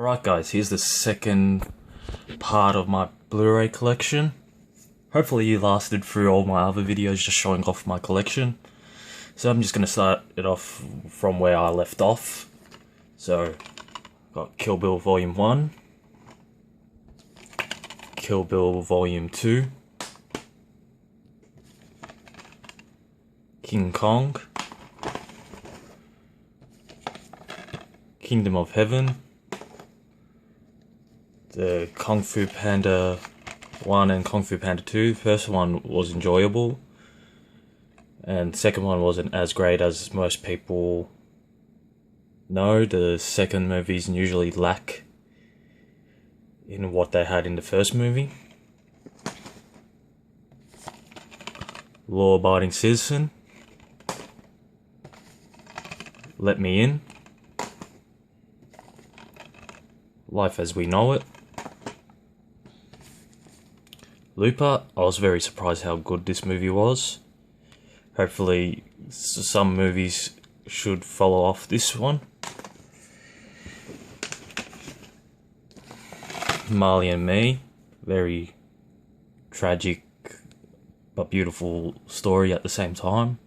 Alright guys, here's the second part of my Blu-ray collection. Hopefully you lasted through all my other videos just showing off my collection. So I'm just going to start it off from where I left off. So, got Kill Bill Volume 1, Kill Bill Volume 2, King Kong, Kingdom of Heaven, the Kung Fu Panda 1 and Kung Fu Panda 2. First one was enjoyable, and the second one wasn't as great as most people know. The second movies usually lack in what they had in the first movie. Law Abiding Citizen, Let Me In, Life as We Know It, Looper. I was very surprised how good this movie was. Hopefully some movies should follow off this one. Marley and Me, very tragic but beautiful story at the same time.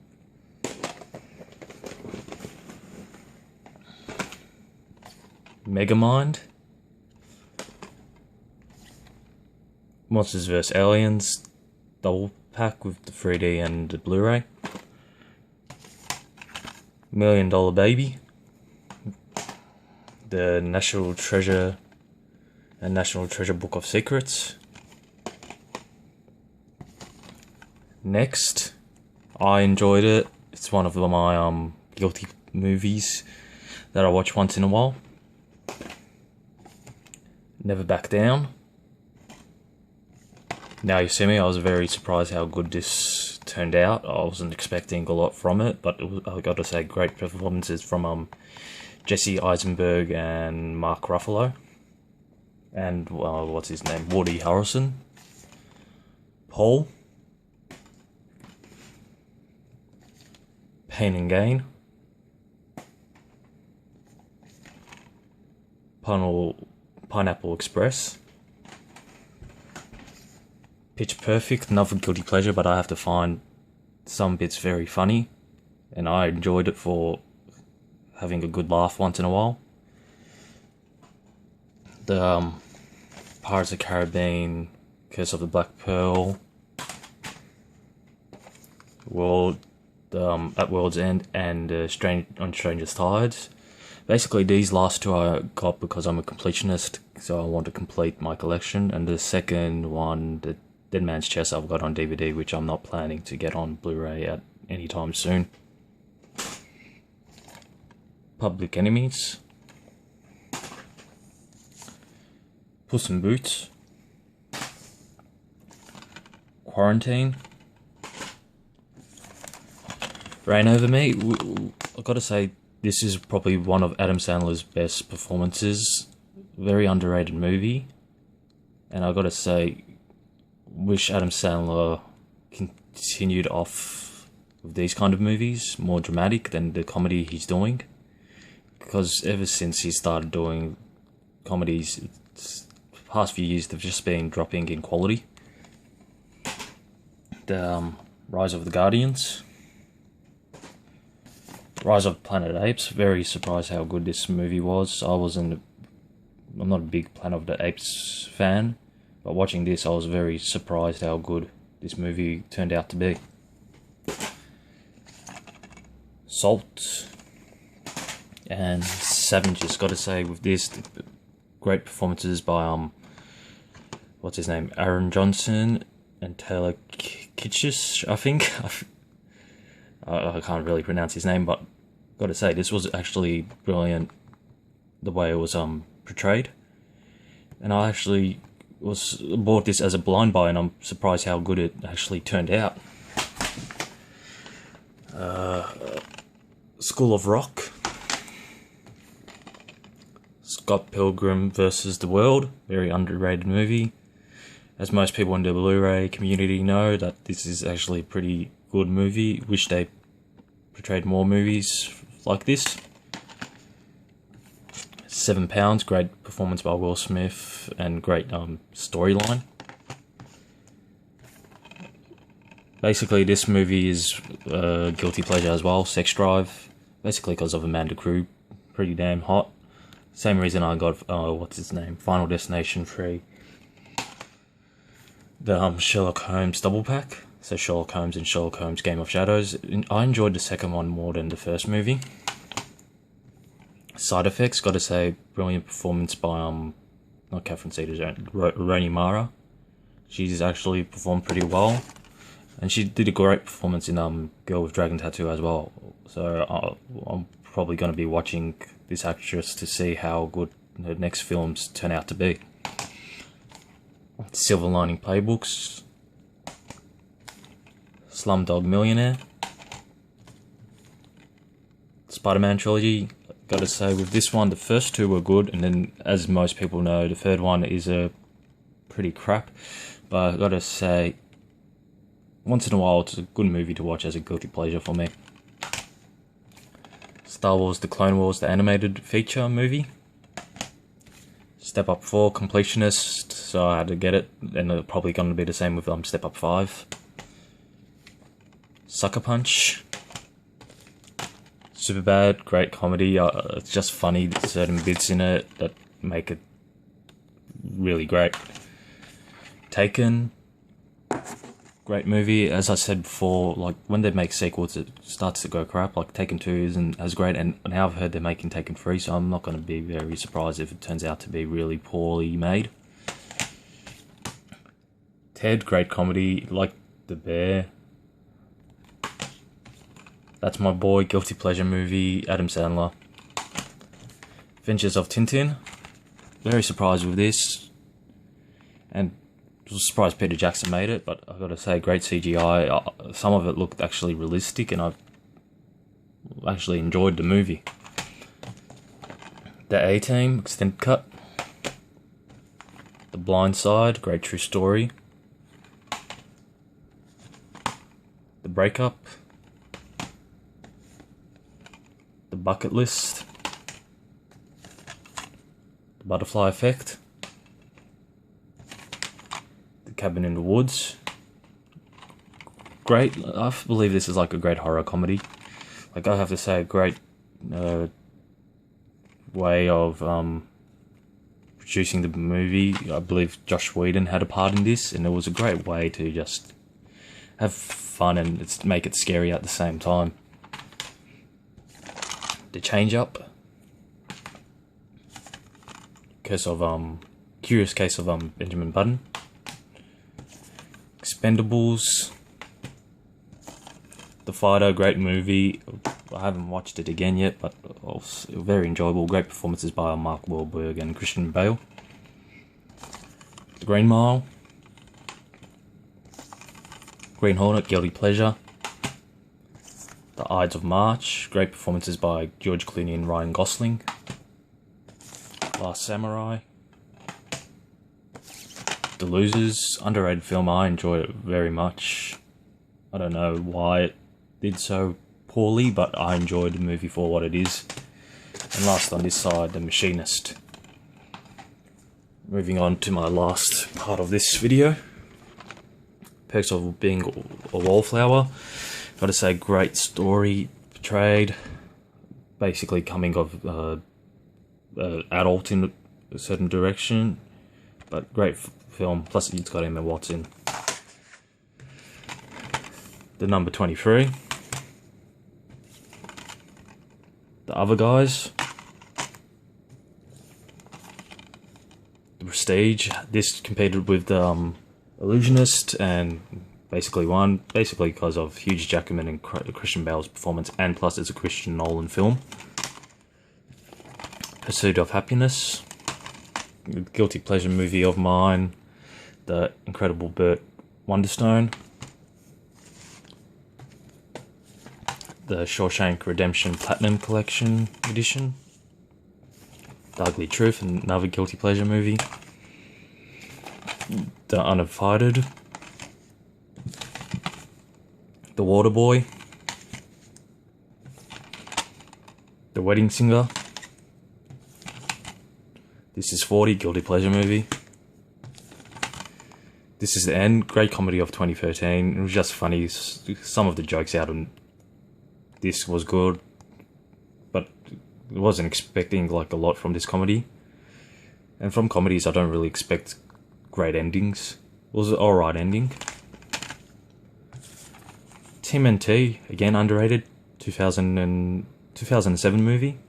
Megamind, Monsters vs Aliens double pack with the 3D and the Blu-ray. $1 Million Baby, the National Treasure and National Treasure Book of Secrets. Next, I enjoyed it. It's one of my guilty movies that I watch once in a while. Never Back Down. Now You See Me. I was very surprised how good this turned out. I wasn't expecting a lot from it, but I got to say, great performances from Jesse Eisenberg and Mark Ruffalo, and what's his name, Woody Harrelson. Paul, Pain and Gain, Pineapple Express, Pitch Perfect, another guilty pleasure, but I have to find some bits very funny, and I enjoyed it for having a good laugh once in a while. The Pirates of the Caribbean, Curse of the Black Pearl, At World's End, and on Stranger's Tides. Basically, these last two I got because I'm a completionist, so I want to complete my collection. And the second one, the Dead Man's Chest, I've got on DVD, which I'm not planning to get on Blu-ray at any time soon. Public Enemies, Puss in Boots, Quarantine, Reign Over Me. I've got to say, this is probably one of Adam Sandler's best performances. Very underrated movie, and I've got to say, wish Adam Sandler continued off with these kind of movies, more dramatic than the comedy he's doing. Because ever since he started doing comedies, the past few years they've just been dropping in quality. The Rise of the Guardians, Rise of Planet of the Apes. Very surprised how good this movie was. I'm not a big Planet of the Apes fan, but watching this I was very surprised how good this movie turned out to be. Salt and Savages. Got to say, with this, great performances by what's his name, Aaron Johnson and Taylor Kitsch, I think. I can't really pronounce his name, but got to say, this was actually brilliant the way it was portrayed, and I actually bought this as a blind buy, and I'm surprised how good it actually turned out. School of Rock, Scott Pilgrim vs. the World, very underrated movie. As most people in the Blu-ray community know, that this is actually a pretty good movie. Wish they portrayed more movies like this. £7, great performance by Will Smith and great storyline. Basically, this movie is guilty pleasure as well, Sex Drive. Basically because of Amanda Crew, pretty damn hot. Same reason I got, what's his name, Final Destination 3. The Sherlock Holmes double pack. So Sherlock Holmes and Sherlock Holmes Game of Shadows. I enjoyed the second one more than the first movie. Side effects, gotta say, brilliant performance by, not Catherine Zeta-Jones, Rooney Mara. She's actually performed pretty well. And she did a great performance in Girl with Dragon Tattoo as well. So I'm probably going to be watching this actress to see how good her next films turn out to be. Silver Lining Playbooks, Slumdog Millionaire, Spider-Man trilogy. Gotta say, with this one, the first two were good, and then, as most people know, the third one is a pretty crap. But I gotta say, once in a while, it's a good movie to watch as a guilty pleasure for me. Star Wars The Clone Wars, the animated feature movie. Step Up 4, Completionist, so I had to get it, and it's probably going to be the same with Step Up 5. Sucker Punch. Superbad, great comedy. It's just funny, certain bits in it that make it really great. Taken. Great movie. As I said before, like, when they make sequels, it starts to go crap. Like, Taken 2 isn't as great, and now I've heard they're making Taken 3, so I'm not going to be very surprised if it turns out to be really poorly made. Ted, great comedy, like The Bear. That's My Boy, guilty pleasure movie, Adam Sandler. Adventures of Tintin. Very surprised with this. And I was surprised Peter Jackson made it, but I've got to say, great CGI. Some of it looked actually realistic, and I actually enjoyed the movie. The A-Team, extended cut. The Blind Side, great true story. The Breakup. The Bucket List. The Butterfly Effect. Cabin in the Woods. Great. I believe this is like a great horror comedy. Like, I have to say, a great way of producing the movie. I believe Josh Whedon had a part in this, and it was a great way to just have fun and make it scary at the same time. The Change Up. Curious Case of Benjamin Button. Expendables. The Fighter, great movie. I haven't watched it again yet, but very enjoyable. Great performances by Mark Wahlberg and Christian Bale. The Green Mile. Green Hornet, guilty pleasure. The Ides of March, great performances by George Clooney and Ryan Gosling. Last Samurai. The Losers, underrated film. I enjoy it very much. I don't know why it did so poorly, but I enjoyed the movie for what it is. And last on this side, The Machinist. Moving on to my last part of this video. Perks of Being a Wallflower. Gotta say, great story portrayed. Basically coming of adult in a certain direction. But great film, plus it's got Emma Watson. The Number 23. The Other Guys. The Prestige. This competed with the Illusionist and basically won, basically because of Hugh Jackman and Christian Bale's performance, and plus it's a Christian Nolan film. Pursuit of Happiness. Guilty pleasure movie of mine. The Incredible Burt Wonderstone. The Shawshank Redemption Platinum Collection Edition. The Ugly Truth, another guilty pleasure movie. The Uninvited. The Waterboy. The Wedding Singer. This is 40, guilty pleasure movie. This is the End, great comedy of 2013. It was just funny. Some of the jokes out of this was good, but I wasn't expecting like a lot from this comedy. And from comedies, I don't really expect great endings. It was an alright ending. TMNT, again underrated, 2007 movie.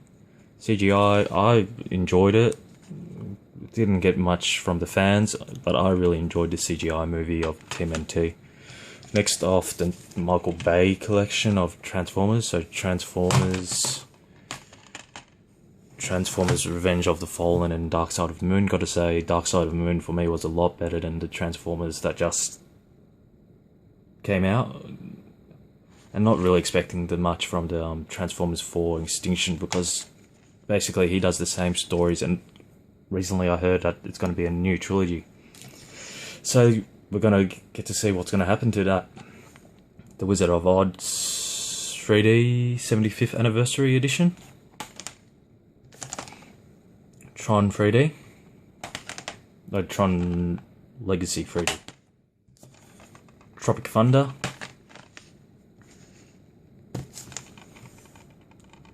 CGI, I enjoyed it. Didn't get much from the fans, but I really enjoyed the CGI movie of TMNT. Next off, the Michael Bay collection of Transformers. So Transformers Revenge of the Fallen and Dark Side of the Moon. Gotta say, Dark Side of the Moon for me was a lot better than the Transformers that just came out. And not really expecting that much from the Transformers 4 Extinction, because basically he does the same stories, and recently I heard that it's going to be a new trilogy. So we're going to get to see what's going to happen to that. The Wizard of Oz 3D 75th Anniversary Edition. Tron 3D. No, Tron Legacy 3D. Tropic Thunder.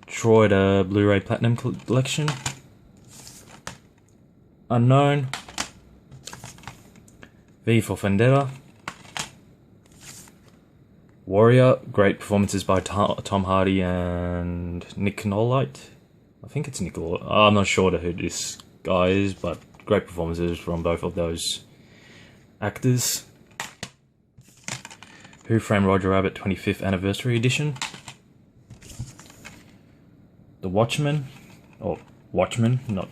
Troy, the Blu-ray Platinum Collection. Unknown. V for Vendetta. Warrior, great performances by Tom Hardy and Nick Nolte. I think it's Nick Nolte. I'm not sure who this guy is, but great performances from both of those actors. Who Framed Roger Rabbit 25th Anniversary Edition. The Watchmen, or Watchmen, not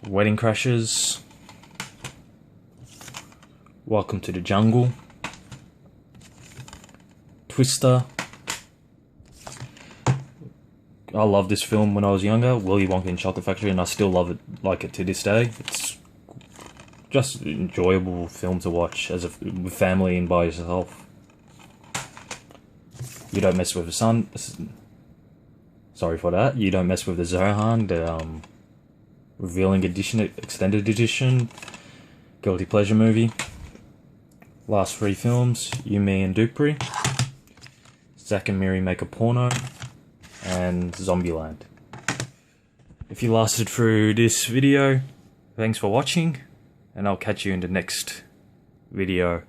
Wedding Crashers. Welcome to the Jungle. Twister. I loved this film when I was younger, Willy Wonka and Chocolate Factory, and I still love it, like it to this day. It's just an enjoyable film to watch with family and by yourself. You don't mess with the sun. Sorry for that. You Don't Mess with the Zohan, the Revealing Edition, Extended Edition, Guilty Pleasure movie. Last 3 films, You, Me and Dupree, Zack and Miri Make a Porno, and Zombieland. If you lasted through this video, thanks for watching, and I'll catch you in the next video.